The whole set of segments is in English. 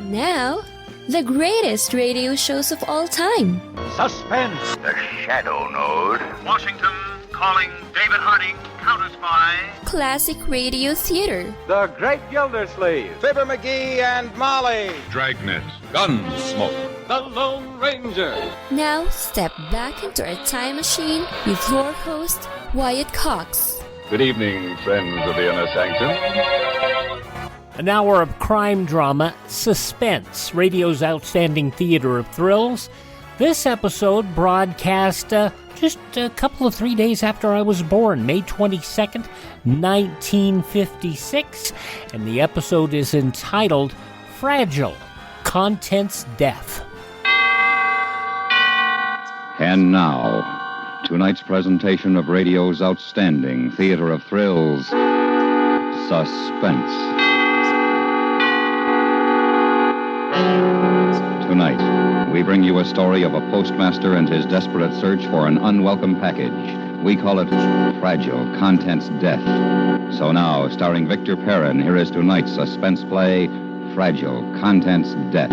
Now, the greatest radio shows of all time. Suspense. The Shadow Node. Washington calling David Harding, counter-spy. Classic radio theater. The Great Gildersleeve. Fibber McGee and Molly. Dragnet. Gunsmoke. The Lone Ranger. Now, step back into a time machine with your host, Wyatt Cox. Good evening, friends of the Inner Sanctum. An hour of crime drama, Suspense, radio's outstanding theater of thrills. This episode broadcast just a couple of 3 days after I was born, May 22nd, 1956, and the episode is entitled Fragile, Contents Death. And now, tonight's presentation of radio's outstanding theater of thrills, Suspense. Tonight, we bring you a story of a postmaster and his desperate search for an unwelcome package. We call it Fragile, Contents Death. So now, starring Vic Perrin, here is tonight's suspense play, Fragile, Contents Death.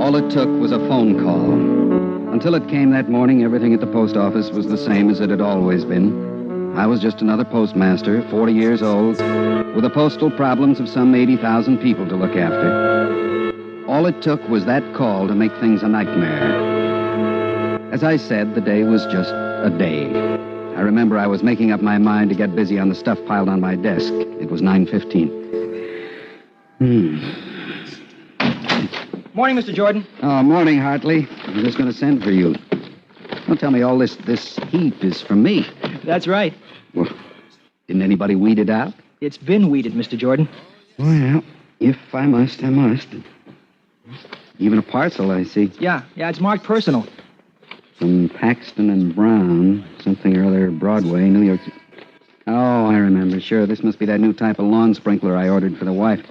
All it took was a phone call. Until it came that morning, everything at the post office was the same as it had always been. I was just another postmaster, 40 years old, with the postal problems of some 80,000 people to look after. All it took was that call to make things a nightmare. As I said, the day was just a day. I remember I was making up my mind to get busy on the stuff piled on my desk. It was 9:15. Morning, Mr. Jordan. Oh, morning, Hartley. I'm just going to send for you. Don't tell me all this heat is for me. That's right. Well, didn't anybody weed it out? It's been weeded, Mr. Jordan. Well, if I must, I must. Even a parcel, I see. Yeah, it's marked personal. From Paxton and Brown, something or other, Broadway, New York. Oh, I remember. Sure, this must be that new type of lawn sprinkler I ordered for the wife.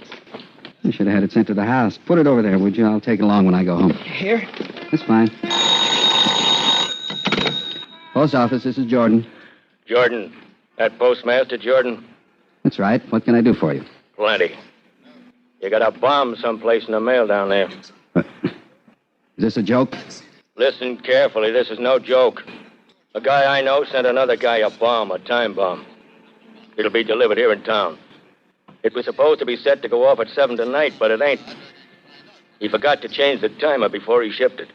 I should have had it sent to the house. Put it over there, would you? I'll take it along when I go home. Here? That's fine. Post office, this is Jordan. Jordan. That Postmaster, Jordan? That's right. What can I do for you? Plenty. You got a bomb someplace in the mail down there. Is this a joke? Listen carefully. This is no joke. A guy I know sent another guy a bomb, a time bomb. It'll be delivered here in town. It was supposed to be set to go off at 7 tonight, but it ain't. He forgot to change the timer before he shipped it.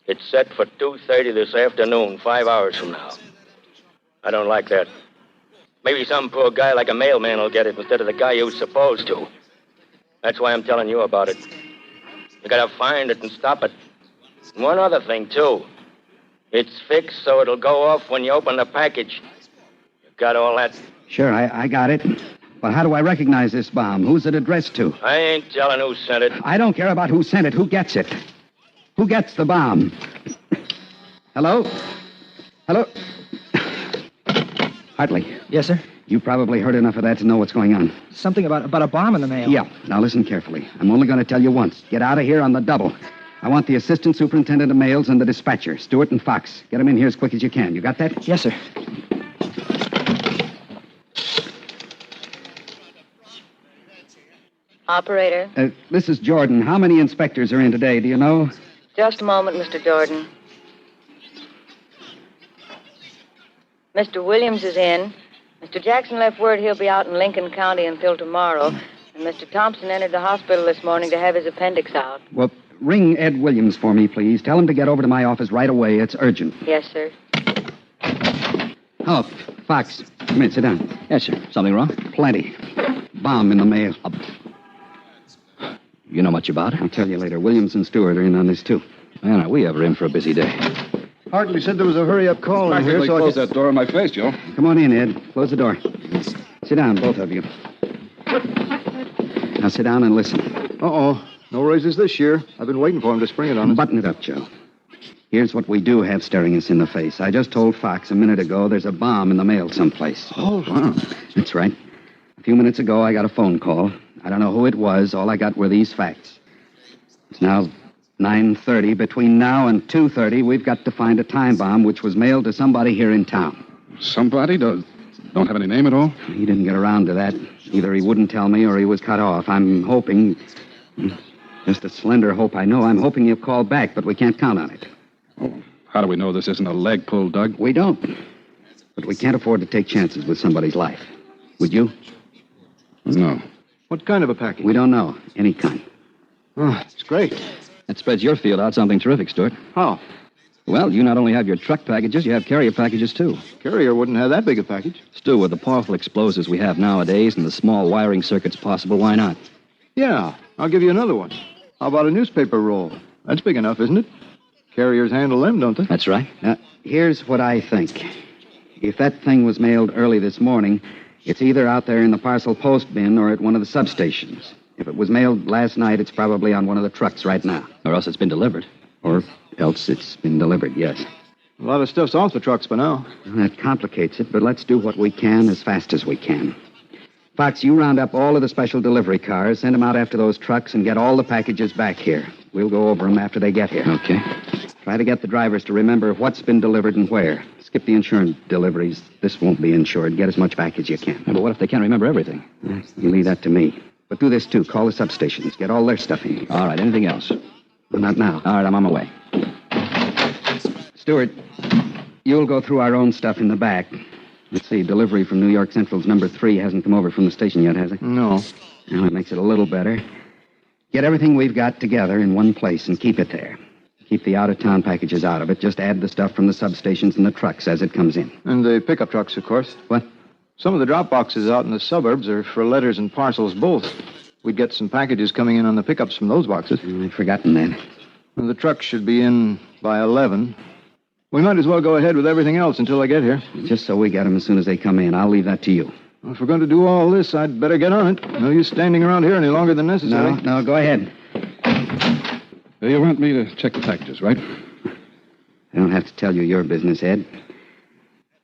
It's set for 2:30 this afternoon, 5 hours from now. I don't like that. Maybe some poor guy like a mailman will get it instead of the guy who's supposed to. That's why I'm telling you about it. You gotta find it and stop it. And one other thing, too. It's fixed so it'll go off when you open the package. You got all that? Sure, I got it. But how do I recognize this bomb? Who's it addressed to? I ain't telling who sent it. I don't care about who sent it. Who gets it? Who gets the bomb? Hello? Hello? Hartley. Yes, sir? You probably heard enough of that to know what's going on. Something about a bomb in the mail. Yeah. Now listen carefully. I'm only going to tell you once. Get out of here on the double. I want the assistant superintendent of mails and the dispatcher, Stewart and Fox. Get them in here as quick as you can. You got that? Yes, sir. Operator. This is Jordan. How many inspectors are in today, do you know? Just a moment, Mr. Jordan. Mr. Williams is in. Mr. Jackson left word he'll be out in Lincoln County until tomorrow. And Mr. Thompson entered the hospital this morning to have his appendix out. Well, ring Ed Williams for me, please. Tell him to get over to my office right away. It's urgent. Yes, sir. Oh, Fox. Come in, sit down. Yes, sir. Something wrong? Plenty. Bomb in the mail. You know much about it? I'll tell you later. Williams and Stewart are in on this, too. Man, are we ever in for a busy day? Hartley said there was a hurry-up call in here, so close that door in my face, Joe. Come on in, Ed. Close the door. Sit down, both of you. Now sit down and listen. Uh-oh. No raises this year. I've been waiting for him to spring it on us. Button it up, Joe. Here's what we do have staring us in the face. I just told Fox a minute ago there's a bomb in the mail someplace. Oh, wow. That's right. A few minutes ago, I got a phone call. I don't know who it was. All I got were these facts. It's now 9:30. Between now and 2:30, we've got to find a time bomb which was mailed to somebody here in town. Somebody? Don't have any name at all? He didn't get around to that. Either he wouldn't tell me or he was cut off. I'm hoping, just a slender hope I know, I'm hoping he'll call back, but we can't count on it. Oh, how do we know this isn't a leg pull, Doug? We don't. But we can't afford to take chances with somebody's life. Would you? No. What kind of a package? We don't know. Any kind. Oh, it's great. That spreads your field out something terrific, Stuart. How? Well, you not only have your truck packages, you have carrier packages, too. Carrier wouldn't have that big a package. Stu, with the powerful explosives we have nowadays and the small wiring circuits possible, why not? Yeah, I'll give you another one. How about a newspaper roll? That's big enough, isn't it? Carriers handle them, don't they? That's right. Here's what I think. If that thing was mailed early this morning, it's either out there in the parcel post bin or at one of the substations. If it was mailed last night, it's probably on one of the trucks right now. Or else it's been delivered. Or else it's been delivered, yes. A lot of stuff's off the trucks by now. That complicates it, but let's do what we can as fast as we can. Fox, you round up all of the special delivery cars, send them out after those trucks, and get all the packages back here. We'll go over them after they get here. Okay. Try to get the drivers to remember what's been delivered and where. Skip the insurance deliveries. This won't be insured. Get as much back as you can. Yeah, but what if they can't remember everything? You leave that to me. But do this, too. Call the substations. Get all their stuff in. All right, anything else? Well, not now. All right, I'm on my way. Stuart, you'll go through our own stuff in the back. Let's see, delivery from New York Central's number 3 hasn't come over from the station yet, has it? No. Well, it makes it a little better. Get everything we've got together in one place and keep it there. Keep the out-of-town packages out of it. Just add the stuff from the substations and the trucks as it comes in. And the pickup trucks, of course. What? Some of the drop boxes out in the suburbs are for letters and parcels both. We'd get some packages coming in on the pickups from those boxes. I'd forgotten that. And the trucks should be in by 11. We might as well go ahead with everything else until I get here. Just so we get them as soon as they come in. I'll leave that to you. Well, if we're going to do all this, I'd better get on it. No use standing around here any longer than necessary. No, go ahead. You want me to check the packages, right? I don't have to tell you your business, Ed.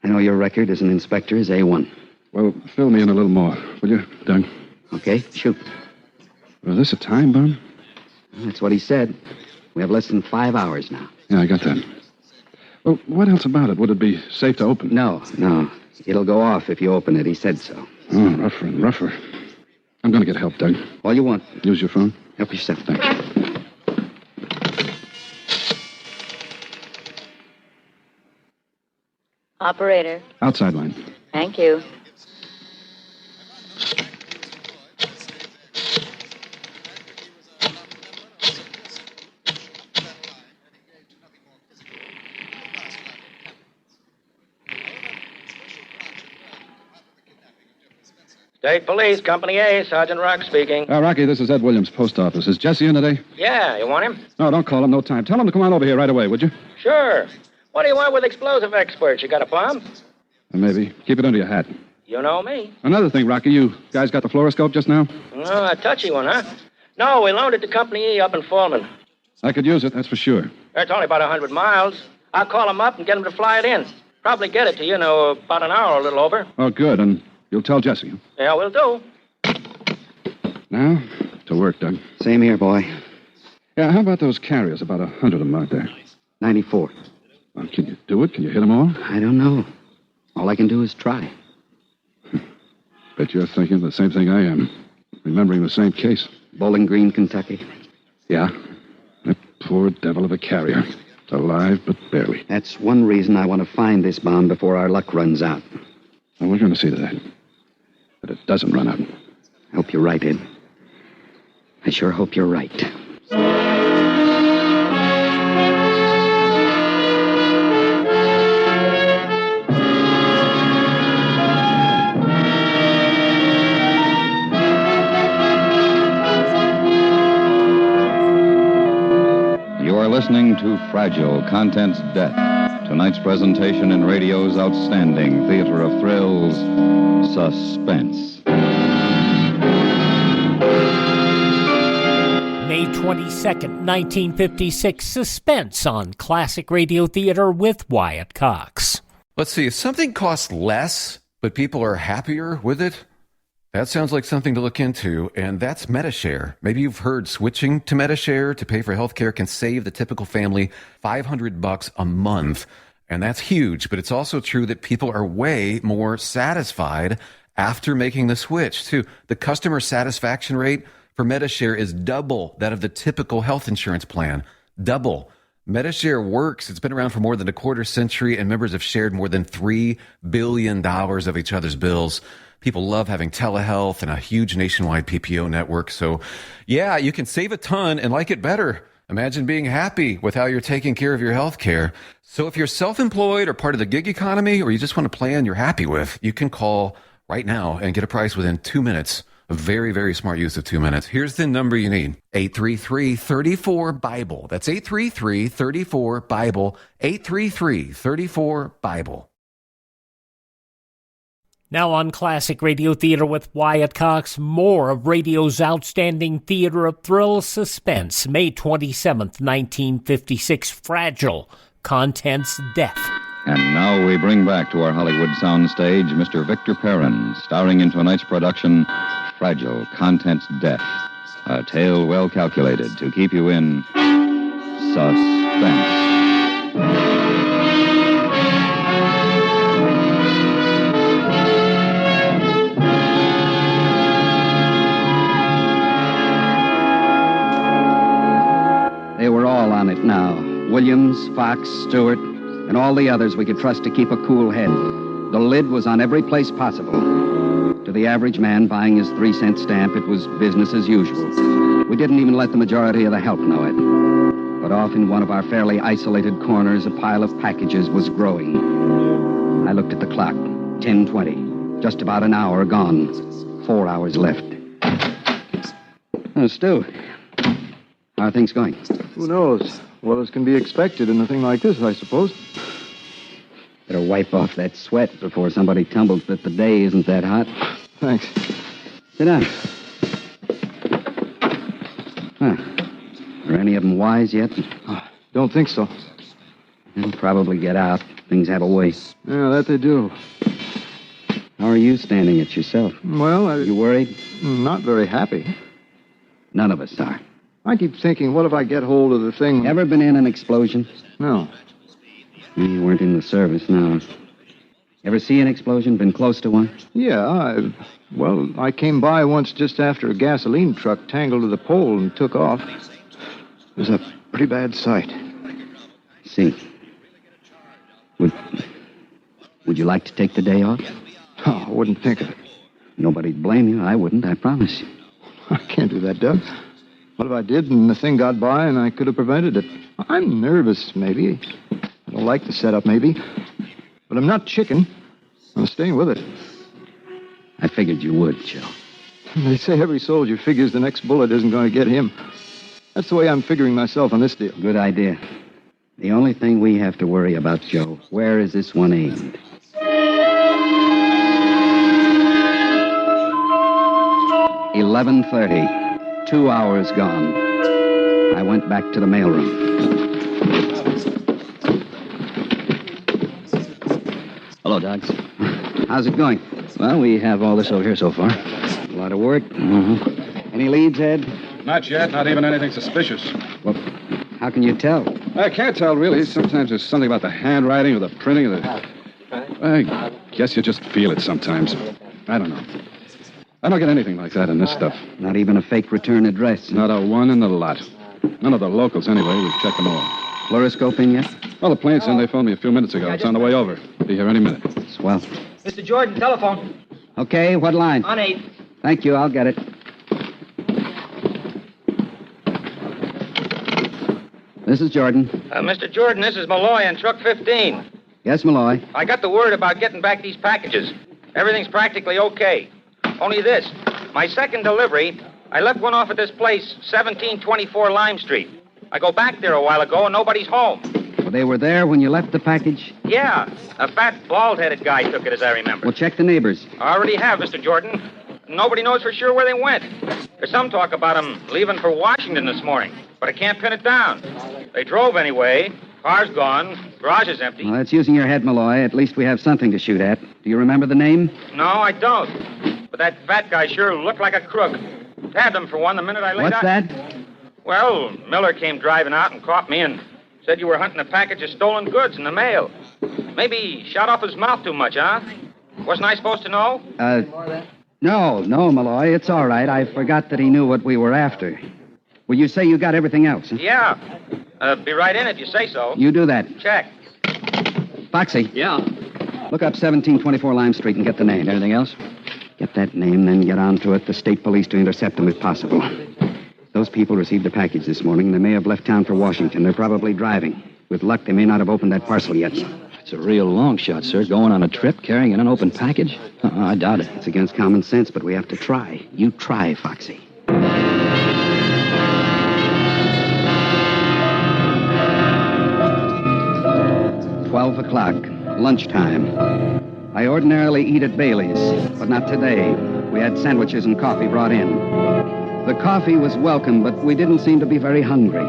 I know your record as an inspector is A1. Well, fill me in a little more, will you, Doug? Okay, shoot. Was this a time bomb? That's what he said. We have less than 5 hours now. Yeah, I got that. Well, what else about it? Would it be safe to open? No. It'll go off if you open it. He said so. Oh, rougher and rougher. I'm going to get help, Doug. All you want. Use your phone. Help yourself. Thanks. Operator. Outside line. Thank you. State Police, Company A, Sergeant Rock speaking. Rocky, this is Ed Williams, post office. Is Jesse in today? Yeah, you want him? No, don't call him. No time. Tell him to come on over here right away, would you? Sure. What do you want with explosive experts? You got a bomb? Maybe. Keep it under your hat. You know me. Another thing, Rocky, you guys got the fluoroscope just now? Oh, a touchy one, huh? No, we loaned it to Company E up in Foreman. I could use it, that's for sure. It's only about 100 miles. I'll call them up and get them to fly it in. Probably get it to you in about an hour or a little over. Oh, good. And you'll tell Jesse. Huh? Yeah, we'll do. Now, to work, Doug. Same here, boy. Yeah, how about those carriers? About 100 of them out there. 94. Well, can you do it? Can you hit them all? I don't know. All I can do is try. Bet you're thinking the same thing I am. Remembering the same case. Bowling Green, Kentucky. Yeah. That poor devil of a carrier. Alive, but barely. That's one reason I want to find this bomb before our luck runs out. Well, we're going to see to that. That it doesn't run out. I hope you're right, Ed. I sure hope you're right. You are listening to Fragile, Contents Death. Tonight's presentation in radio's outstanding theater of thrills, Suspense. May 22nd, 1956, Suspense on Classic Radio Theater with Wyatt Cox. Let's see, if something costs less, but people are happier with it, That sounds like something to look into, and that's MediShare. Maybe you've heard switching to MediShare to pay for healthcare can save the typical family $500 a month. And that's huge, but it's also true that people are way more satisfied after making the switch, too. The customer satisfaction rate for MediShare is double that of the typical health insurance plan. Double. MediShare works. It's been around for more than a quarter century, and members have shared more than $3 billion of each other's bills. People love having telehealth and a huge nationwide PPO network. So, yeah, you can save a ton and like it better. Imagine being happy with how you're taking care of your health care. So if you're self-employed or part of the gig economy, or you just want a plan you're happy with, you can call right now and get a price within 2 minutes. A very, very smart use of 2 minutes. Here's the number you need. 833-34-BIBLE. That's 833-34-BIBLE. 833-34-BIBLE. Now on Classic Radio Theater with Wyatt Cox, more of radio's outstanding theater of thrills, Suspense, May 27th, 1956, Fragile, Contents Death. And now we bring back to our Hollywood soundstage Mr. Victor Perrin, starring in tonight's production, Fragile, Contents Death, a tale well calculated to keep you in suspense. They were all on it now. Williams, Fox, Stewart, and all the others we could trust to keep a cool head. The lid was on every place possible. To the average man buying his 3-cent stamp, it was business as usual. We didn't even let the majority of the help know it. But off in one of our fairly isolated corners, a pile of packages was growing. I looked at the clock. 10:20. Just about an hour gone. 4 hours left. Stu, how are things going? Who knows? Well, as can be expected in a thing like this, I suppose. Better wipe off that sweat before somebody tumbles that the day isn't that hot. Thanks. Sit down. Huh. Are any of them wise yet? Don't think so. They'll probably get out. Things have a way. Yeah, that they do. How are you standing it yourself? Well, You worried? Not very happy. None of us are. I keep thinking, what if I get hold of the thing... Ever been in an explosion? No. You weren't in the service, no. Ever see an explosion? Been close to one? Yeah, I came by once just after a gasoline truck tangled to the pole and took off. It was a pretty bad sight. See. Would you like to take the day off? Oh, I wouldn't think of it. Nobody'd blame you. I wouldn't, I promise you. I can't do that, Doug. What if I did and the thing got by and I could have prevented it? I'm nervous, maybe. I don't like the setup, maybe. But I'm not chicken. I'm staying with it. I figured you would, Joe. They say every soldier figures the next bullet isn't going to get him. That's the way I'm figuring myself on this deal. Good idea. The only thing we have to worry about, Joe, where is this one aimed? 11:30. 2 hours gone. I went back to the mailroom. Hello, Dogs. How's it going? Well, we have all this over here so far. A lot of work. Mm-hmm. Any leads, Ed? Not yet. Not even anything suspicious. Well, how can you tell? I can't tell, really. Sometimes there's something about the handwriting or the printing or the... I guess you just feel it sometimes. I don't know. I don't get anything like that in this stuff. Not even a fake return address? Not a one in the lot. None of the locals, anyway. We've checked them all. Fluoroscope in yet? Well, the plane's in. They phoned me a few minutes ago. It's on the way over. Be here any minute. Swell. Mr. Jordan, telephone. Okay, what line? On 8. Thank you, I'll get it. This is Jordan. Mr. Jordan, this is Malloy on truck 15. Yes, Malloy. I got the word about getting back these packages. Everything's practically okay. Only this. My second delivery, I left one off at this place, 1724 Lime Street. I go back there a while ago and nobody's home. Well, they were there when you left the package? Yeah. A fat, bald-headed guy took it, as I remember. Well, check the neighbors. I already have, Mr. Jordan. Nobody knows for sure where they went. There's some talk about them leaving for Washington this morning, but I can't pin it down. They drove anyway. Car's gone. Garage is empty. Well, that's using your head, Malloy. At least we have something to shoot at. Do you remember the name? No, I don't. but that fat guy sure looked like a crook. Tabbed him for one the minute I laid What's out. that? Well, Miller came driving out and caught me and said you were hunting a package of stolen goods in the mail. Maybe he shot off his mouth too much, huh? Wasn't I supposed to know? No, Malloy. It's all right. I forgot that he knew what we were after. Well, you say you got everything else, huh? Yeah. Be right in if you say so. You do that. Check. Foxy. Yeah. Look up 1724 Lime Street and get the name. Anything else? Get that name, then get on to it. The state police to intercept them if possible. Those people received a package this morning. They may have left town for Washington. They're probably driving. With luck, they may not have opened that parcel yet. It's a real long shot, sir. Going on a trip, carrying an unopened package? I doubt it. It's against common sense, but we have to try. You try, Foxy. 12 o'clock, lunchtime. I ordinarily eat at Bailey's, but not today. We had sandwiches and coffee brought in. The coffee was welcome, but we didn't seem to be very hungry.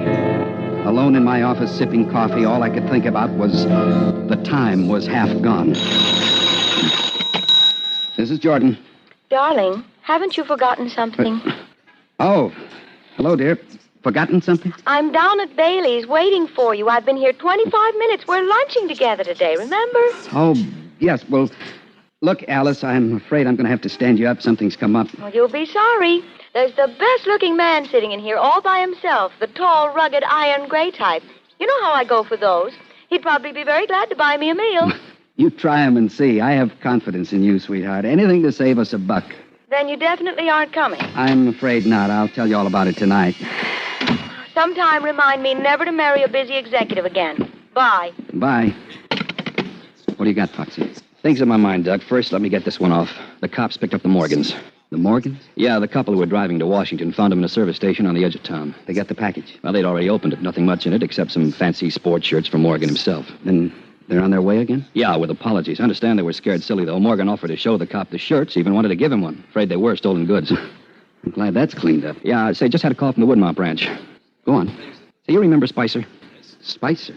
Alone in my office sipping coffee, all I could think about was the time was half gone. This is Jordan. Darling, haven't you forgotten something? Oh, hello, dear. Forgotten something? I'm down at Bailey's waiting for you. I've been here 25 minutes. We're lunching together today, remember? Oh, yes. Well, look, Alice, I'm afraid I'm going to have to stand you up. Something's come up. Well, you'll be sorry. There's the best-looking man sitting in here all by himself, the tall, rugged, iron gray type. You know how I go for those. He'd probably be very glad to buy me a meal. You try him and see. I have confidence in you, sweetheart. Anything to save us a buck. Then you definitely aren't coming. I'm afraid not. I'll tell you all about it tonight. Sometime remind me never to marry a busy executive again. Bye. Bye. What do you got, Foxy? Things in my mind, Doug. First, let me get this one off. The cops picked up the Morgans. The Morgans? Yeah, the couple who were driving to Washington found them in a service station on the edge of town. They got the package? Well, they'd already opened it. Nothing much in it except some fancy sports shirts from Morgan himself. Then they're on their way again? Yeah, with apologies. I understand they were scared silly, though. Morgan offered to show the cop the shirts, even wanted to give him one. Afraid they were stolen goods. I'm glad that's cleaned up. Yeah, say, just had a call from the Woodmont branch. Go on. So you remember Spicer? Spicer?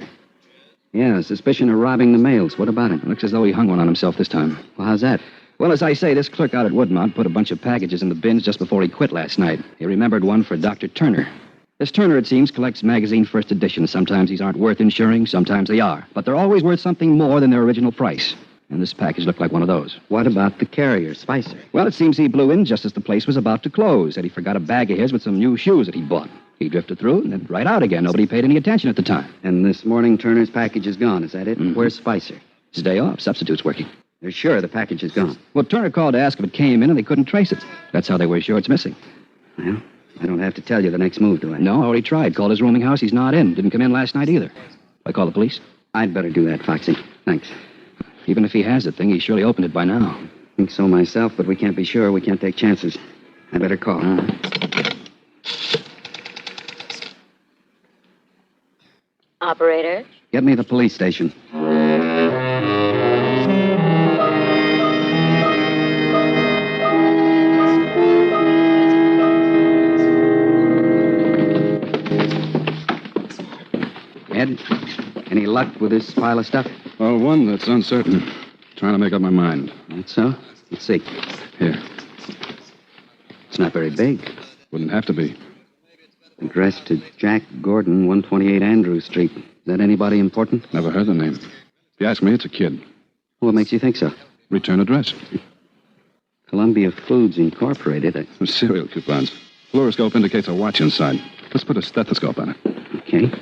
Yeah, suspicion of robbing the mails. What about him? Looks as though he hung one on himself this time. Well, how's that? Well, as I say, this clerk out at Woodmont put a bunch of packages in the bins just before he quit last night. He remembered one for Dr. Turner. This Turner, it seems, collects magazine first editions. Sometimes these aren't worth insuring, sometimes they are. But they're always worth something more than their original price. And this package looked like one of those. What about the carrier, Spicer? Well, it seems he blew in just as the place was about to close. Said he forgot a bag of his with some new shoes that he bought. He drifted through and then right out again. Nobody paid any attention at the time. And this morning, Turner's package is gone. Is that it? Mm-hmm. Where's Spicer? His day off. Substitute's working. They're sure the package is gone. Well, Turner called to ask if it came in, and they couldn't trace it. That's how they were sure it's missing. Well, I don't have to tell you the next move, do I? No, I already tried. Called his rooming house. He's not in. Didn't come in last night either. I call the police? I'd better do that, Foxy. Thanks. Even if he has the thing, he surely opened it by now. I think so myself, but we can't be sure. We can't take chances. I better call. Operator? Get me the police station. Ed, any luck with this pile of stuff? Oh, one that's uncertain. Trying to make up my mind. That's so? Let's see. Here. It's not very big. Wouldn't have to be. Addressed to Jack Gordon, 128 Andrew Street. Is that anybody important? Never heard the name. If you ask me, it's a kid. What makes you think so? Return address. Columbia Foods Incorporated. Cereal coupons. Fluoroscope indicates a watch inside. Let's put a stethoscope on it. Okay.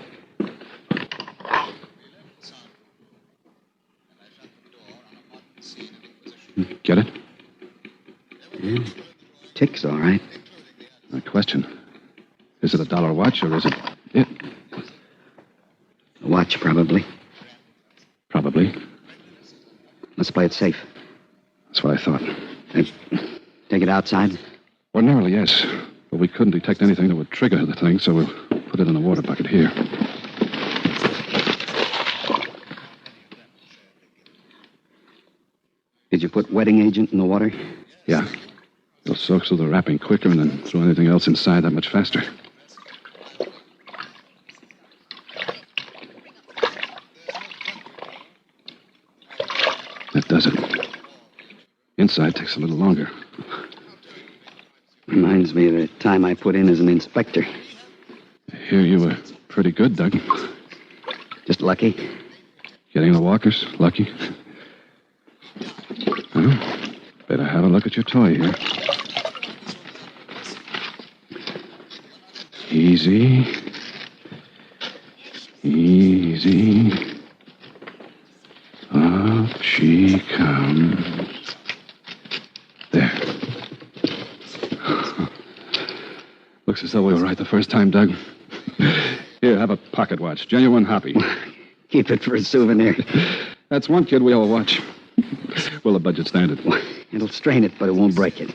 Get it? Yeah. Ticks, all right. A question. Is it a dollar watch or is it it? A watch, probably. Probably. Let's play it safe. That's what I thought. Take it outside? Ordinarily, yes. But we couldn't detect anything that would trigger the thing, so we'll put it in the water bucket here. Did you put wetting agent in the water? Yeah. It'll soak through the wrapping quicker and then throw anything else inside that much faster. That does it. Inside takes a little longer. Reminds me of the time I put in as an inspector. I hear you were pretty good, Doug. Just lucky. Getting the walkers, lucky. Well, better have a look at your toy here. Easy. Easy. Up she comes. There. Looks as though we were right the first time, Doug. Here, have a pocket watch. Genuine Hoppy. Keep it for a souvenir. That's one kid we owe a watch. Will the budget stand it? It'll strain it, but it won't break it.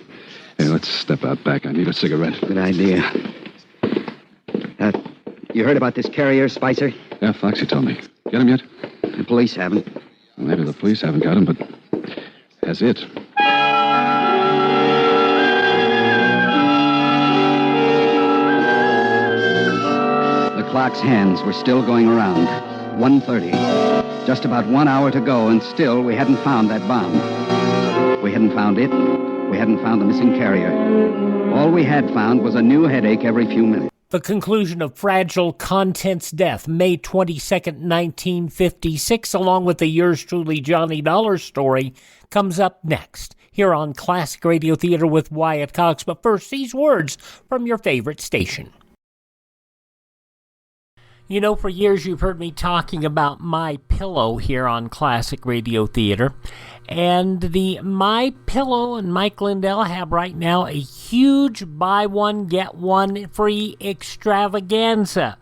Hey, let's step out back. I need a cigarette. Good idea. You heard about this carrier, Spicer? Yeah, Foxy told me. Get him yet? The police haven't. Well, maybe the police haven't got him, but has it? The clock's hands were still going around. 1:30. Just about 1 hour to go, and still we hadn't found that bomb. We hadn't found it. We hadn't found the missing carrier. All we had found was a new headache every few minutes. The conclusion of Fragile Contents Death, May 22nd, 1956, along with the yours truly Johnny Dollar story, comes up next here on Classic Radio Theater with Wyatt Cox. But first, these words from your favorite station. You know, for years you've heard me talking about My Pillow here on Classic Radio Theater. And the My Pillow and Mike Lindell have right now a huge buy one, get one free extravaganza.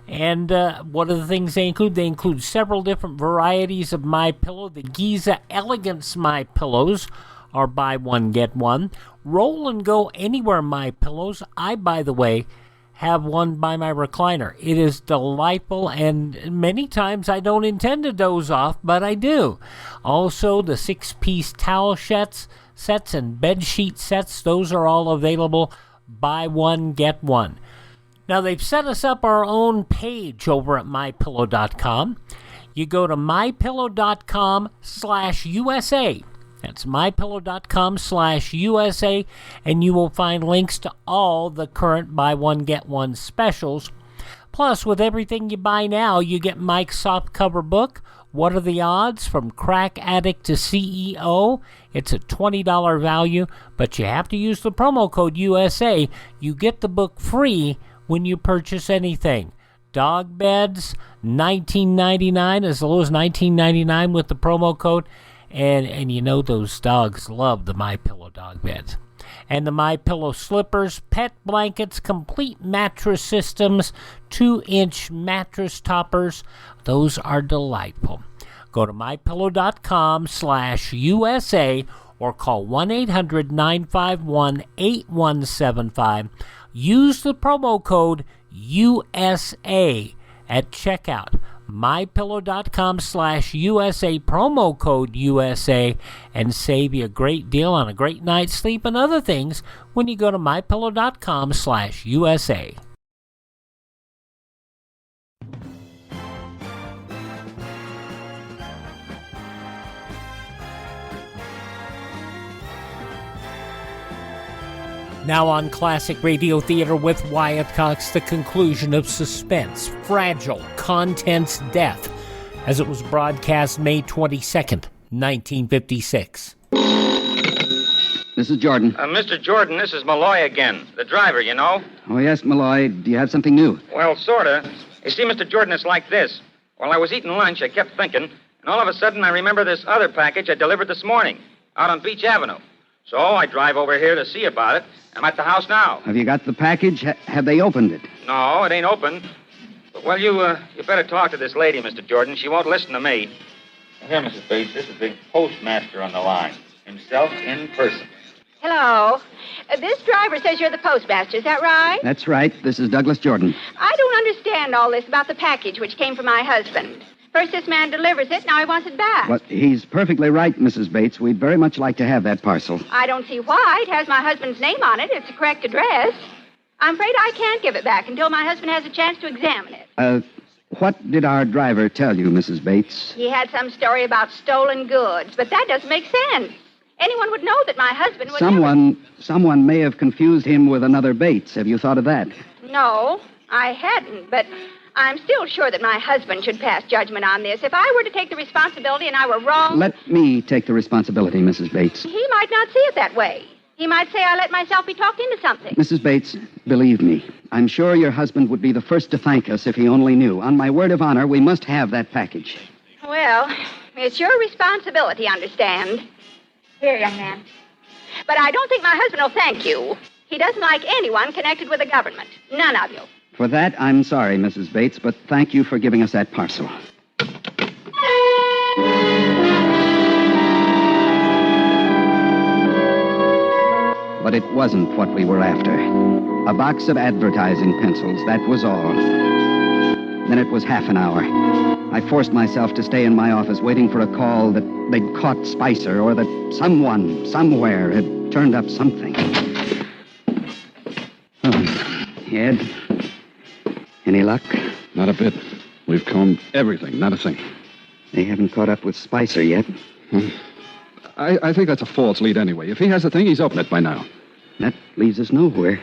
And what are the things they include? They include several different varieties of My Pillow. The Giza Elegance My Pillows are buy one, get one. Roll and Go Anywhere My Pillows. I, by the way, have one by my recliner. It is delightful, and many times I don't intend to doze off, but I do. Also, the 6-piece towel sets and bed sheet sets, those are all available. Buy one, get one. Now, they've set us up our own page over at MyPillow.com. You go to MyPillow.com/USA. That's MyPillow.com/USA, and you will find links to all the current buy one, get one specials. Plus, with everything you buy now, you get Mike's softcover book, What Are the Odds? From Crack Addict to CEO. It's a $20 value, but you have to use the promo code USA. You get the book free when you purchase anything. Dog beds, $19.99, as low as $19.99 with the promo code. And you know those dogs love the My Pillow dog beds. And the My Pillow slippers, pet blankets, complete mattress systems, 2-inch mattress toppers. Those are delightful. Go to MyPillow.com/USA or call 1-800-951-8175. Use the promo code USA at checkout. MyPillow.com/USA, promo code USA, and save you a great deal on a great night's sleep and other things when you go to MyPillow.com/USA. Now on Classic Radio Theater with Wyatt Cox, the conclusion of Suspense, Fragile Contents Death, as it was broadcast May 22nd, 1956. This is Jordan. Mr. Jordan, this is Malloy again, the driver, you know. Oh, yes, Malloy. Do you have something new? Well, sorta. You see, Mr. Jordan, it's like this. While I was eating lunch, I kept thinking, and all of a sudden I remember this other package I delivered this morning, out on Beach Avenue. So I drive over here to see about it. I'm at the house now. Have you got the package? Have they opened it? No, it ain't open. But, well, you better talk to this lady, Mr. Jordan. She won't listen to me. Here, Mrs. Bates, this is the postmaster on the line. Himself in person. Hello. This driver says you're the postmaster. Is that right? That's right. This is Douglas Jordan. I don't understand all this about the package which came from my husband. First, this man delivers it. Now he wants it back. Well, he's perfectly right, Mrs. Bates. We'd very much like to have that parcel. I don't see why. It has my husband's name on it. It's the correct address. I'm afraid I can't give it back until my husband has a chance to examine it. What did our driver tell you, Mrs. Bates? He had some story about stolen goods, but that doesn't make sense. anyone would know that my husband was... Someone may have confused him with another Bates. Have you thought of that? No, I hadn't, but I'm still sure that my husband should pass judgment on this. If I were to take the responsibility and I were wrong... Let me take the responsibility, Mrs. Bates. He might not see it that way. He might say I let myself be talked into something. Mrs. Bates, believe me, I'm sure your husband would be the first to thank us if he only knew. On my word of honor, we must have that package. Well, it's your responsibility, understand? Here, young man. But I don't think my husband will thank you. He doesn't like anyone connected with the government. None of you. For that, I'm sorry, Mrs. Bates, but thank you for giving us that parcel. But it wasn't what we were after. A box of advertising pencils, that was all. Then it was half an hour. I forced myself to stay in my office waiting for a call that they'd caught Spicer or that someone, somewhere, had turned up something. Oh, Ed, any luck? Not a bit. We've combed everything, not a thing. They haven't caught up with Spicer yet. I think that's a false lead anyway. If he has a thing, he's opened it by now. That leads us nowhere.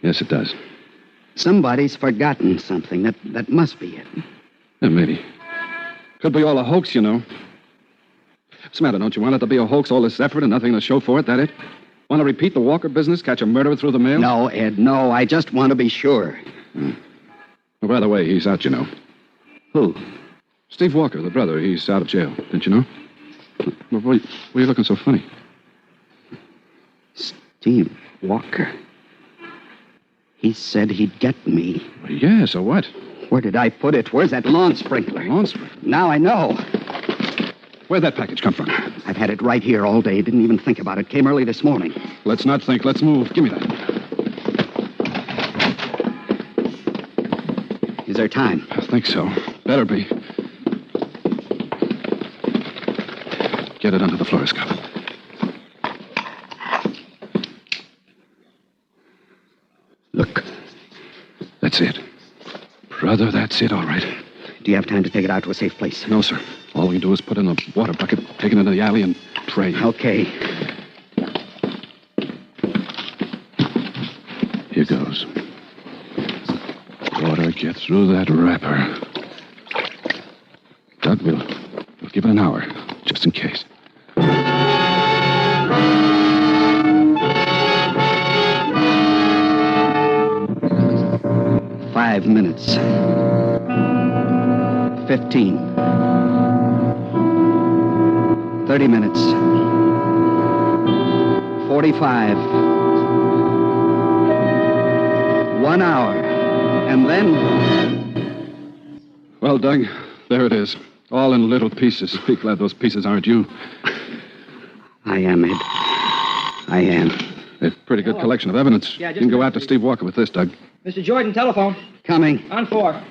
Yes, it does. Somebody's forgotten something. That must be it. Yeah, maybe. Could be all a hoax, you know. What's the matter? Don't you want it to be a hoax, all this effort and nothing to show for it? That it? Want to repeat the Walker business? Catch a murderer through the mail? No, Ed, no. I just want to be sure. Well, by the way, he's out, you know. Who? Steve Walker, the brother. He's out of jail. Didn't you know? Well, why are you looking so funny? Steve Walker. He said he'd get me. Well, yeah, so what? Where did I put it? Where's that lawn sprinkler? Lawn sprinkler? Now I know. Where'd that package come from? I've had it right here all day. Didn't even think about it. Came early this morning. Let's not think. Let's move. Give me that. Is there time? I think so. Better be. Get it under the fluoroscope. Look. That's it. Brother, that's it, all right. Do you have time to take it out to a safe place? No, sir. All we can do is put it in a water bucket, take it into the alley, and pray. Okay. Here goes. Water, get through that wrapper. Doug, we'll give it an hour, just in case. 5 minutes. 15. 30 minutes. 45. 1 hour. And then... Well, Doug, there it is. All in little pieces. Be glad those pieces aren't you. I am, Ed. I am. A pretty good collection of evidence. Yeah, you can go after Steve Walker with this, Doug. Mr. Jordan, telephone. Coming. On 4.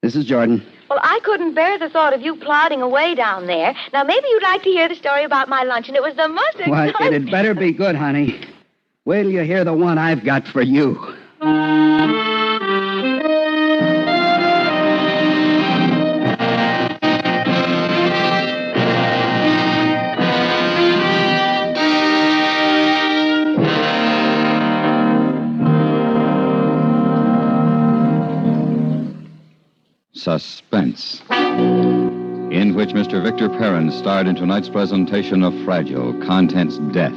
This is Jordan. Well, I couldn't bear the thought of you plodding away down there. Now, maybe you'd like to hear the story about my luncheon. It was the most exciting... Why, it'd better be good, honey. Wait till you hear the one I've got for you. Suspense, in which Mr. Victor Perrin starred in tonight's presentation of Fragile, Contents Death.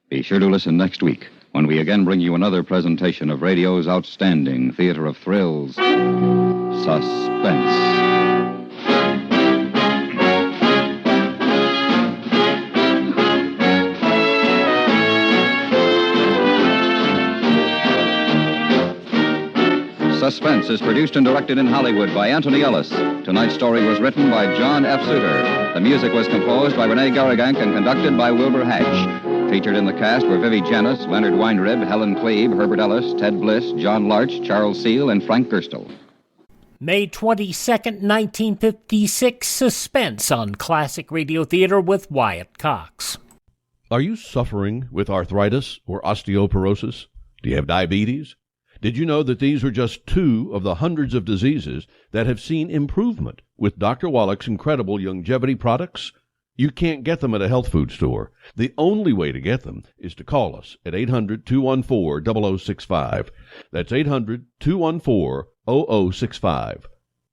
Be sure to listen next week when we again bring you another presentation of radio's outstanding theater of thrills, Suspense. Suspense is produced and directed in Hollywood by Anthony Ellis. Tonight's story was written by John F. Suter. The music was composed by Renee Garrigank and conducted by Wilbur Hatch. Featured in the cast were Vivi Janis, Leonard Weinrib, Helen Klebe, Herbert Ellis, Ted Bliss, John Larch, Charles Seal, and Frank Gerstle. May 22nd, 1956, Suspense on Classic Radio Theater with Wyatt Cox. Are you suffering with arthritis or osteoporosis? Do you have diabetes? Did you know that these are just 2 of the hundreds of diseases that have seen improvement with Dr. Wallach's incredible longevity products? You can't get them at a health food store. The only way to get them is to call us at 800-214-0065. That's 800-214-0065.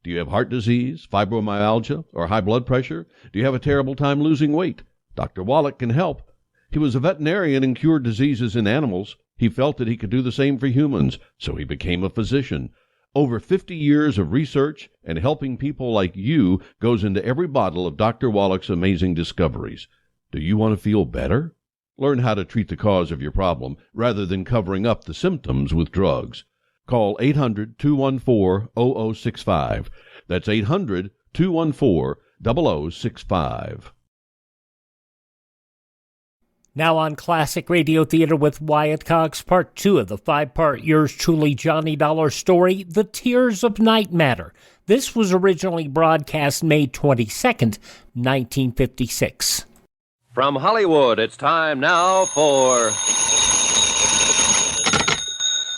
Do you have heart disease, fibromyalgia, or high blood pressure? Do you have a terrible time losing weight? Dr. Wallach can help. He was a veterinarian and cured diseases in animals. He felt that he could do the same for humans, so he became a physician. Over 50 years of research and helping people like you goes into every bottle of Dr. Wallach's amazing discoveries. Do you want to feel better? Learn how to treat the cause of your problem rather than covering up the symptoms with drugs. Call 800-214-0065. That's 800-214-0065. Now on Classic Radio Theater with Wyatt Cox, Part 2 of the 5-part yours truly Johnny Dollar story, The Tears of Night Matter. This was originally broadcast May 22nd, 1956. From Hollywood, it's time now for...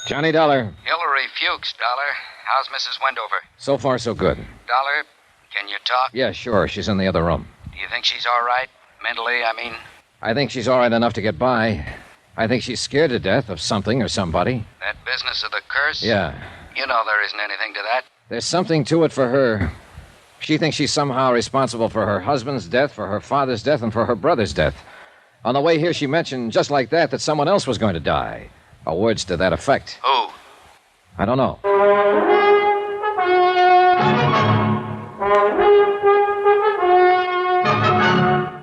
Johnny Dollar. Hillary Fuchs, Dollar. How's Mrs. Wendover? So far, so good. Dollar, can you talk? Yeah, sure. She's in the other room. Do you think she's all right? Mentally, I mean? I think she's all right enough to get by. I think she's scared to death of something or somebody. That business of the curse? Yeah. You know there isn't anything to that. There's something to it for her. She thinks she's somehow responsible for her husband's death, for her father's death, and for her brother's death. On the way here, she mentioned, just like that someone else was going to die. Or words to that effect. Who? I don't know.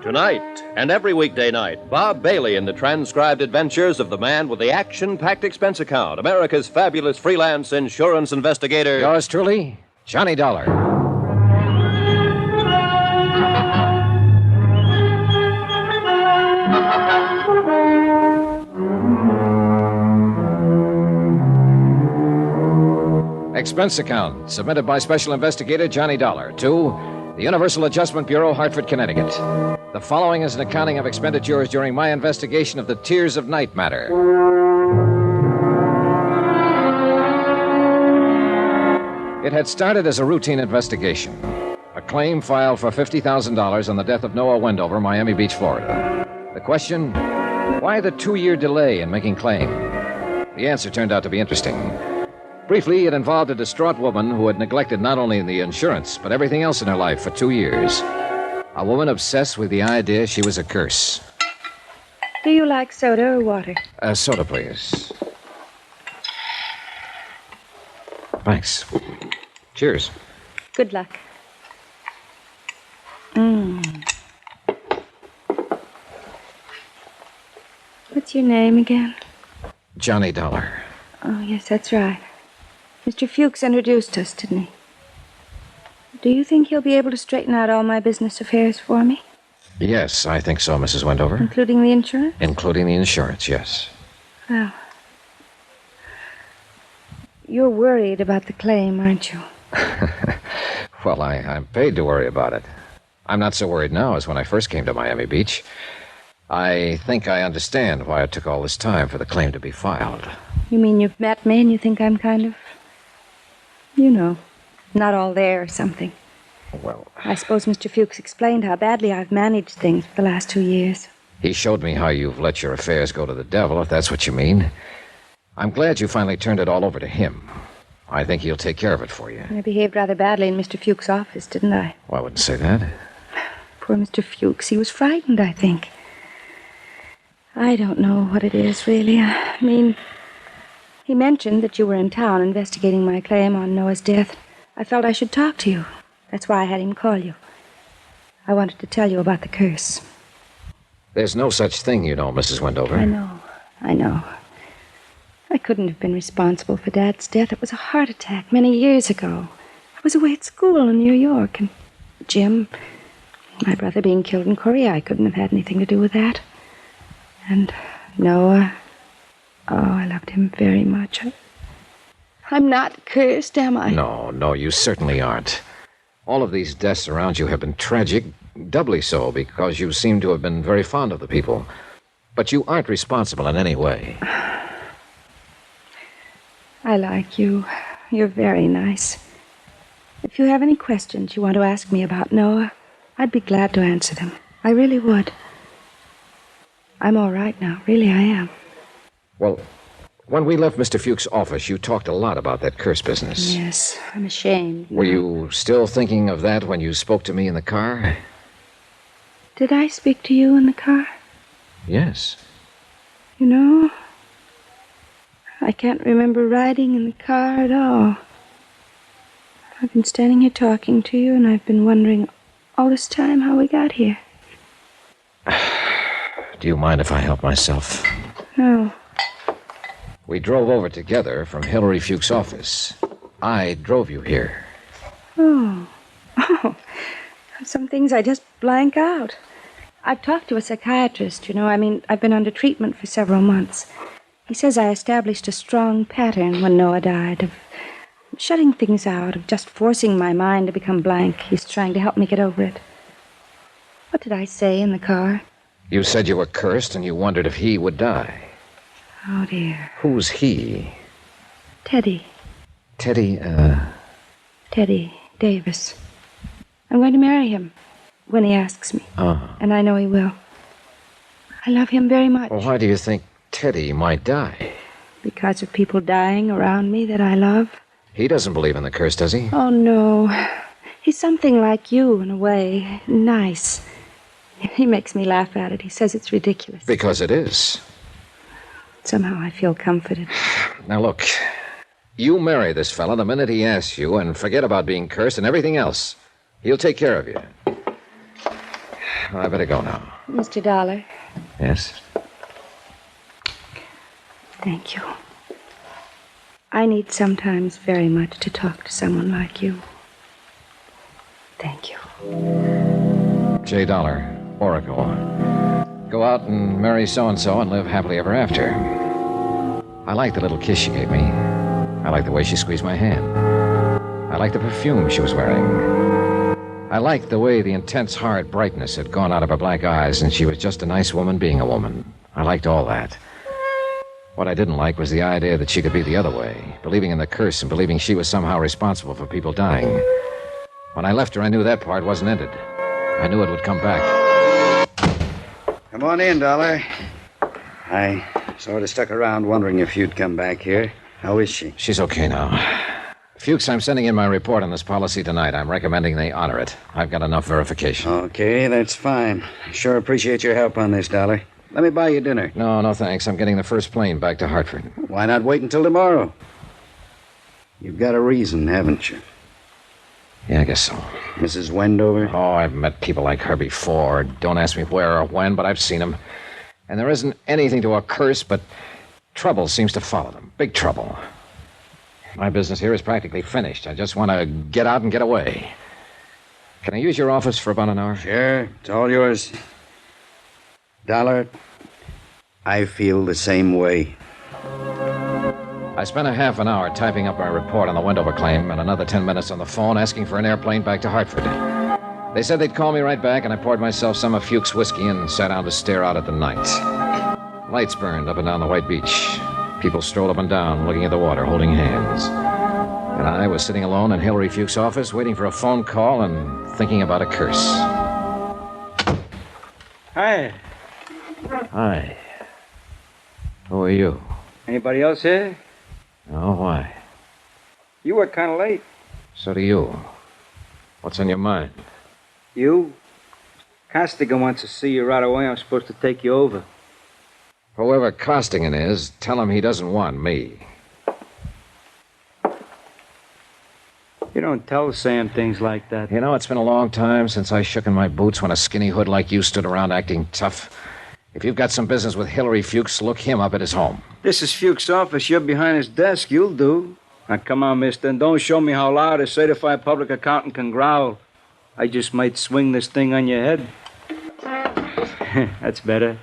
Tonight, and every weekday night, Bob Bailey in the transcribed adventures of the man with the action-packed expense account, America's fabulous freelance insurance investigator. Yours truly, Johnny Dollar. Expense account submitted by Special Investigator Johnny Dollar to the Universal Adjustment Bureau, Hartford, Connecticut. The following is an accounting of expenditures during my investigation of the Tears of Night matter. It had started as a routine investigation. A claim filed for $50,000 on the death of Noah Wendover, Miami Beach, Florida. The question, why the 2-year delay in making claim? The answer turned out to be interesting. Briefly, it involved a distraught woman who had neglected not only the insurance, but everything else in her life for 2 years. A woman obsessed with the idea she was a curse. Do you like soda or water? Soda, please. Thanks. Cheers. Good luck. What's your name again? Johnny Dollar. Oh, yes, that's right. Mr. Fuchs introduced us, didn't he? Do you think he'll be able to straighten out all my business affairs for me? Yes, I think so, Mrs. Wendover. Including the insurance? Including the insurance, yes. Well, you're worried about the claim, aren't you? Well, I'm paid to worry about it. I'm not so worried now as when I first came to Miami Beach. I think I understand why it took all this time for the claim to be filed. You mean you've met me and you think I'm kind of, not all there or something? Well, I suppose Mr. Fuchs explained how badly I've managed things for the last 2 years. He showed me how you've let your affairs go to the devil, if that's what you mean. I'm glad you finally turned it all over to him. I think he'll take care of it for you. I behaved rather badly in Mr. Fuchs' office, didn't I? Well, I wouldn't say that. Poor Mr. Fuchs. He was frightened, I think. I don't know what it is, really. I mean, he mentioned that you were in town investigating my claim on Noah's death. I felt I should talk to you. That's why I had him call you. I wanted to tell you about the curse. There's no such thing, you know, Mrs. Wendover. I know. I couldn't have been responsible for Dad's death. It was a heart attack many years ago. I was away at school in New York, and Jim, my brother being killed in Korea, I couldn't have had anything to do with that. And Noah, I loved him very much. I'm not cursed, am I? No, you certainly aren't. All of these deaths around you have been tragic, doubly so because you seem to have been very fond of the people. But you aren't responsible in any way. I like you. You're very nice. If you have any questions you want to ask me about Noah, I'd be glad to answer them. I really would. I'm all right now. Really, I am. Well, when we left Mr. Fuchs' office, you talked a lot about that curse business. Yes, I'm ashamed. Were you still thinking of that when you spoke to me in the car? Did I speak to you in the car? Yes. You know, I can't remember riding in the car at all. I've been standing here talking to you, and I've been wondering all this time how we got here. Do you mind if I help myself? No. We drove over together from Hillary Fuchs' office. I drove you here. Oh. Some things I just blank out. I've talked to a psychiatrist, I've been under treatment for several months. He says I established a strong pattern when Noah died of shutting things out, of just forcing my mind to become blank. He's trying to help me get over it. What did I say in the car? You said you were cursed and you wondered if he would die. Oh, dear. Who's he? Teddy. Teddy Davis. I'm going to marry him when he asks me. And I know he will. I love him very much. Well, why do you think Teddy might die? Because of people dying around me that I love. He doesn't believe in the curse, does he? Oh, no. He's something like you, in a way. Nice. He makes me laugh at it. He says it's ridiculous. Because it is. Somehow I feel comforted. Now, look. You marry this fella the minute he asks you, and forget about being cursed and everything else. He'll take care of you. I better go now. Mr. Dollar. Yes? Thank you. I need sometimes very much to talk to someone like you. Thank you. J. Dollar, Oracle. Go out and marry so-and-so and live happily ever after. I like the little kiss she gave me. I like the way she squeezed my hand. I like the perfume she was wearing. I liked the way the intense, hard brightness had gone out of her black eyes, and she was just a nice woman being a woman. I liked all that. What I didn't like was the idea that she could be the other way, believing in the curse and believing she was somehow responsible for people dying. When I left her, I knew that part wasn't ended. I knew it would come back. Come on in, Dollar. I sort of stuck around wondering if you'd come back here. How is she? She's okay now. Fuchs, I'm sending in my report on this policy tonight. I'm recommending they honor it. I've got enough verification. Okay, that's fine. Sure appreciate your help on this, Dollar. Let me buy you dinner. No, thanks. I'm getting the first plane back to Hartford. Why not wait until tomorrow? You've got a reason, haven't you? Yeah, I guess so. Mrs. Wendover? Oh, I've met people like her before. Don't ask me where or when, but I've seen them. And there isn't anything to a curse, but trouble seems to follow them. Big trouble. My business here is practically finished. I just want to get out and get away. Can I use your office for about an hour? Sure. It's all yours. Dollar, I feel the same way. I spent a half an hour typing up my report on the Wendover claim and another 10 minutes on the phone asking for an airplane back to Hartford. They said they'd call me right back, and I poured myself some of Fuchs' whiskey and sat down to stare out at the night. Lights burned up and down the white beach. People strolled up and down, looking at the water, holding hands. And I was sitting alone in Hillary Fuchs' office, waiting for a phone call and thinking about a curse. Hi. Hi. Who are you? Anybody else here? Oh, why? You were kind of late. So do you. What's on your mind? You? Costigan wants to see you right away. I'm supposed to take you over. Whoever Costigan is, tell him he doesn't want me. You don't tell Sam things like that. You know, it's been a long time since I shook in my boots when a skinny hood like you stood around acting tough. If you've got some business with Hillary Fuchs, look him up at his home. This is Fuchs' office. You're behind his desk. You'll do. Now, come on, mister, and don't show me how loud a certified public accountant can growl. I just might swing this thing on your head. That's better.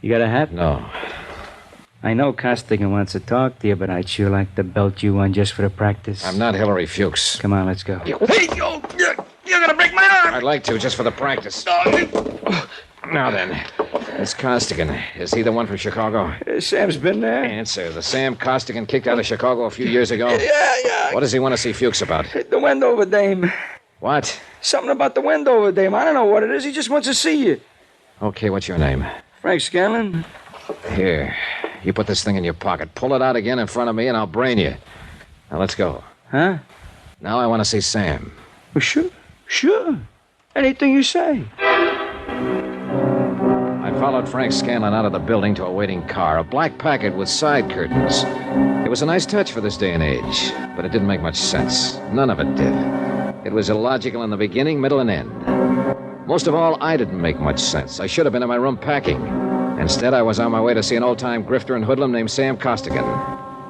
You got a hat? No. I know Costigan wants to talk to you, but I'd sure like to belt you one just for the practice. I'm not Hillary Fuchs. Come on, let's go. Hey, you're gonna break my arm! I'd like to, just for the practice. Now then, It's Costigan. Is he the one from Chicago? Sam's been there. Answer. The Sam Costigan kicked out of Chicago a few years ago? Yeah. What does he want to see Fuchs about? The Wendover dame. What? Something about the Wendover dame. I don't know what it is. He just wants to see you. Okay, what's your name? Frank Scanlon. Here. You put this thing in your pocket. Pull it out again in front of me, and I'll brain you. Now, let's go. Huh? Now I want to see Sam. Well, sure. Anything you say. I followed Frank Scanlon out of the building to a waiting car, a black packet with side curtains. It was a nice touch for this day and age, but it didn't make much sense. None of it did. It was illogical in the beginning, middle, and end. Most of all, I didn't make much sense. I should have been in my room packing. Instead, I was on my way to see an old-time grifter and hoodlum named Sam Costigan,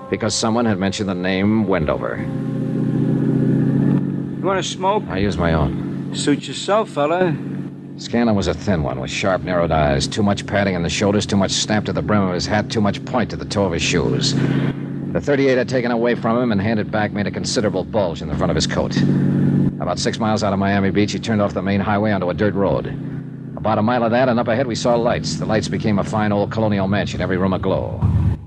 because someone had mentioned the name Wendover. You want to smoke? I use my own. Suit yourself, fella. Scanlon was a thin one with sharp, narrowed eyes, too much padding in the shoulders, too much snap to the brim of his hat, too much point to the toe of his shoes. The .38 I'd taken away from him and handed back made a considerable bulge in the front of his coat. About 6 miles out of Miami Beach, he turned off the main highway onto a dirt road. About a mile of that, and up ahead we saw lights. The lights became a fine old colonial mansion, every room aglow.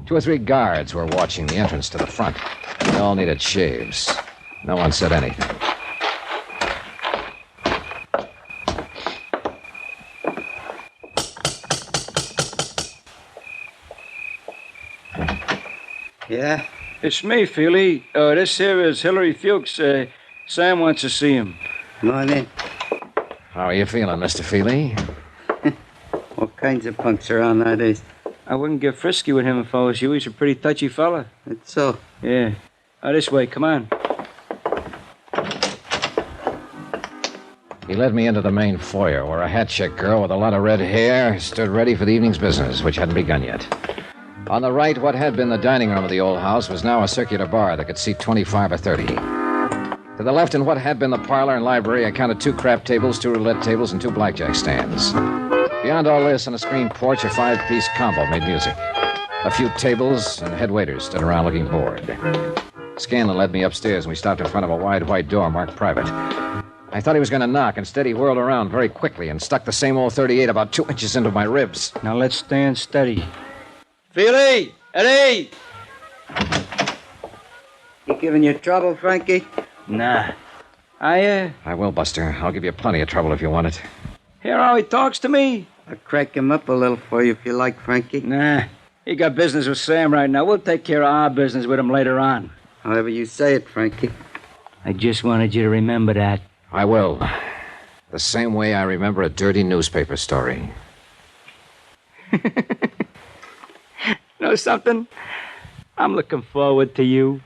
2 or 3 guards were watching the entrance to the front. They all needed shaves. No one said anything. Yeah? It's me, Feely. This here is Hillary Fuchs. Sam wants to see him. Come on in. How are you feeling, Mr. Feely? What kinds of punks are on nowadays? I wouldn't get frisky with him if I was you. He's a pretty touchy fella. It's so. Yeah. This way, come on. He led me into the main foyer, where a hat-check girl with a lot of red hair stood ready for the evening's business, which hadn't begun yet. On the right, what had been the dining room of the old house was now a circular bar that could seat 25 or 30. To the left, in what had been the parlor and library, I counted 2 craft tables, 2 roulette tables, and 2 blackjack stands. Beyond all this, on a screen porch, a 5-piece combo made music. A few tables and head waiters stood around looking bored. Scanlon led me upstairs, and we stopped in front of a wide white door marked private. I thought he was going to knock. Instead, he whirled around very quickly and stuck the same old .38 about 2 inches into my ribs. Now let's stand steady. Feely! Eddie! You giving you trouble, Frankie? Nah. I will, Buster. I'll give you plenty of trouble if you want it. Hear how he talks to me? I'll crack him up a little for you if you like, Frankie. Nah. He got business with Sam right now. We'll take care of our business with him later on. However you say it, Frankie. I just wanted you to remember that. I will. The same way I remember a dirty newspaper story. Know something? I'm looking forward to you.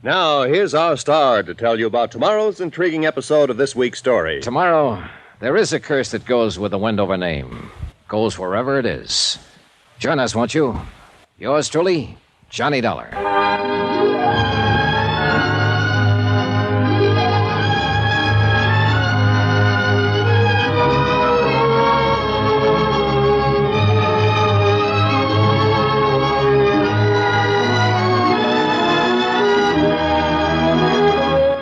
Now, here's our star to tell you about tomorrow's intriguing episode of this week's story. Tomorrow, there is a curse that goes with the Wendover name. Goes wherever it is. Join us, won't you? Yours truly, Johnny Dollar.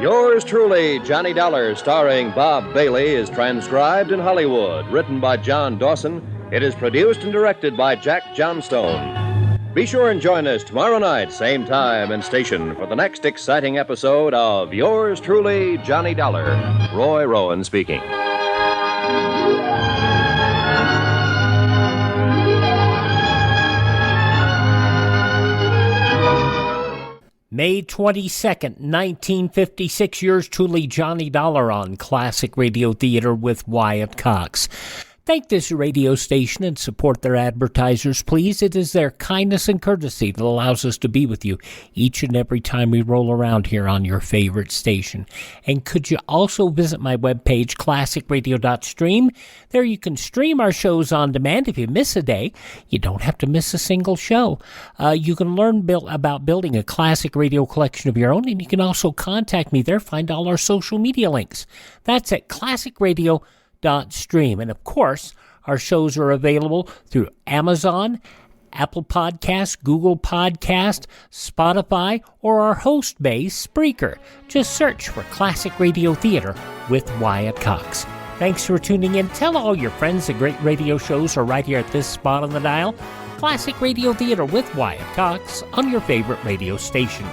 Yours truly, Johnny Dollar, starring Bob Bailey, is transcribed in Hollywood. Written by John Dawson. It is produced and directed by Jack Johnstone. Be sure and join us tomorrow night, same time and station, for the next exciting episode of Yours truly, Johnny Dollar. Roy Rowan speaking. May 22nd, 1956, yours truly, Johnny Dollar on Classic Radio Theater with Wyatt Cox. Thank this radio station and support their advertisers, please. It is their kindness and courtesy that allows us to be with you each and every time we roll around here on your favorite station. And could you also visit my webpage, classicradio.stream? There you can stream our shows on demand. If you miss a day, you don't have to miss a single show. You can learn about building a classic radio collection of your own, and you can also contact me there. Find all our social media links. That's at classicradio.stream. And of course, Our shows are available through Amazon, Apple Podcasts, Google Podcast, Spotify, or our host base, Spreaker. Just search for Classic Radio Theater with Wyatt Cox. Thanks for tuning in. Tell all your friends the great radio shows are right here at this spot on the dial. Classic Radio Theater with Wyatt Cox on your favorite radio station.